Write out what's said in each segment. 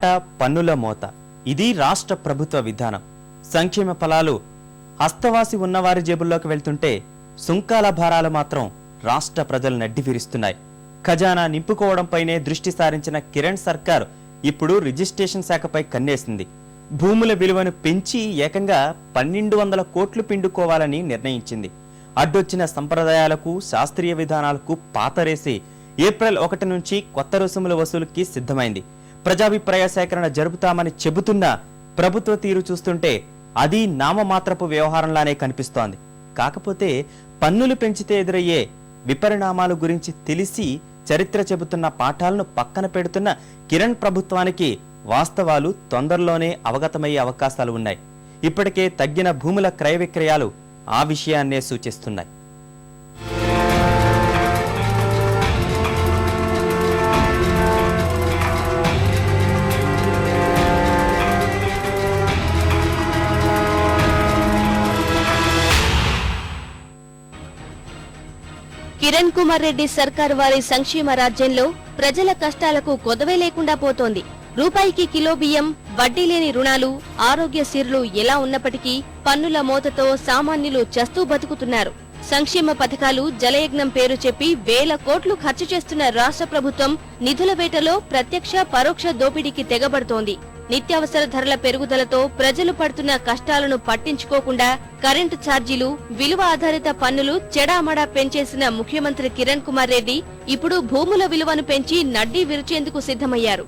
పన్నుల మోత ఇది రాష్ట్ర ప్రభుత్వ విధానం. సంక్షేమ ఫలాలు హస్తవాసి ఉన్నవారి జేబుల్లోకి వెళ్తుంటే సుంకాల భారాలు మాత్రం రాష్ట్ర ప్రజలు నడ్డివిరుస్తున్నాయి. ఖజానా నింపుకోవడంపైనే దృష్టి సారించిన కిరణ్ సర్కార్ ఇప్పుడు రిజిస్ట్రేషన్ శాఖపై కన్నేసింది. భూముల విలువను పెంచి ఏకంగా 1200 కోట్లు పిండుకోవాలని నిర్ణయించింది. అడ్డొచ్చిన సంప్రదాయాలకు శాస్త్రీయ విధానాలకు పాతరేసి ఏప్రిల్ 1 నుంచి కొత్త రుసుముల వసూలుకి సిద్ధమైంది. ప్రజాభిప్రాయ సేకరణ జరుపుతామని చెబుతున్న ప్రభుత్వ తీరు చూస్తుంటే అది నామమాత్రపు వ్యవహారంలానే కనిపిస్తోంది. కాకపోతే పన్నులు పెంచితే ఎదురయ్యే విపరిణామాల గురించి తెలిసి చరిత్ర చెబుతున్న పాఠాలను పక్కన పెడుతున్న కిరణ్ ప్రభుత్వానికి వాస్తవాలు తొందరలోనే అవగతమయ్యే అవకాశాలు ఉన్నాయి. ఇప్పటికే తగ్గిన భూముల క్రయ విక్రయాలు ఆ విషయాన్నే సూచిస్తున్నాయి. కిరణ్ కుమార్ రెడ్డి సర్కారు వారి సంక్షేమ రాజ్యంలో ప్రజల కష్టాలకు కొదవే లేకుండా పోతోంది. రూపాయికి కిలో బియ్యం, వడ్డీ లేని రుణాలు, ఆరోగ్య సిరులు ఎలా ఉన్నప్పటికీ పన్నుల మోతతో సామాన్యులు చస్తూ బతుకుతున్నారు. సంక్షేమ పథకాలు జలయజ్ఞం పేరు చెప్పి వేల కోట్లు ఖర్చు చేస్తున్న రాష్ట్ర ప్రభుత్వం నిధుల వేటలో ప్రత్యక్ష పరోక్ష దోపిడీకి తెగబడుతోంది. నిత్యావసర ధరల పెరుగుదలతో ప్రజలు పడుతున్న కష్టాలను పట్టించుకోకుండా కరెంటు ఛార్జీలు, విలువ ఆధారిత పన్నులు చెడామడా పెంచేసిన ముఖ్యమంత్రి కిరణ్ కుమార్ రెడ్డి ఇప్పుడు భూముల విలువను పెంచి నడ్డీ విరిచేందుకు సిద్ధమయ్యారు.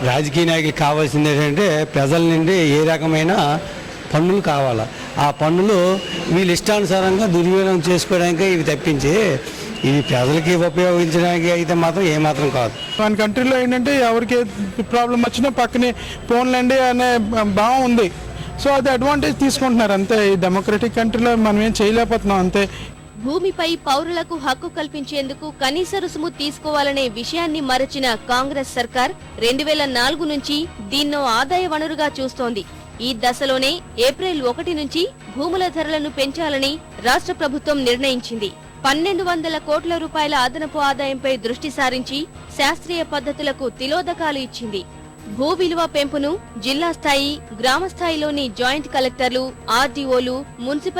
రాజకీయ నాయకులకు కావాల్సింది ఏంటంటే ప్రజల నుండి ఏ రకమైన పన్నులు కావాలా, ఆ పన్నులు వీళ్ళు ఇష్టానుసారంగా దుర్వినియోగం చేసుకోవడానికి ఇవి తప్పించి ఇది ప్రజలకి ఉపయోగించడానికి అయితే మాత్రం ఏమాత్రం కాదు. మన కంట్రీలో ఏంటంటే ఎవరికి ప్రాబ్లం వచ్చినా పక్కనే ఫోన్లండి అనే భావం ఉంది. సో అది అడ్వాంటేజ్ తీసుకుంటున్నారు అంతే. ఈ డెమోక్రటిక్ కంట్రీలో మనం ఏం చేయలేకపోతున్నాం అంతే. భూమిపై పౌరులకు హక్కు కల్పించేందుకు కనీస రుసుము తీసుకోవాలనే విషయాన్ని మరచిన కాంగ్రెస్ సర్కార్ 2004 నుంచి దీన్నో ఆదాయ వనరుగా చూస్తోంది. ఈ దశలోనే ఏప్రిల్ 1 నుంచి భూముల ధరలను పెంచాలని రాష్ట్ర ప్రభుత్వం నిర్ణయించింది. 1200 కోట్ల రూపాయల అదనపు ఆదాయంపై దృష్టి సారించి శాస్త్రీయ పద్ధతులకు తిలోదకాలు ఇచ్చింది. భూ విలువ పెంపును జిల్లా స్థాయి, గ్రామ స్థాయిలోని జాయింట్ కలెక్టర్లు, ఆర్డీఓలు, మున్సిపల్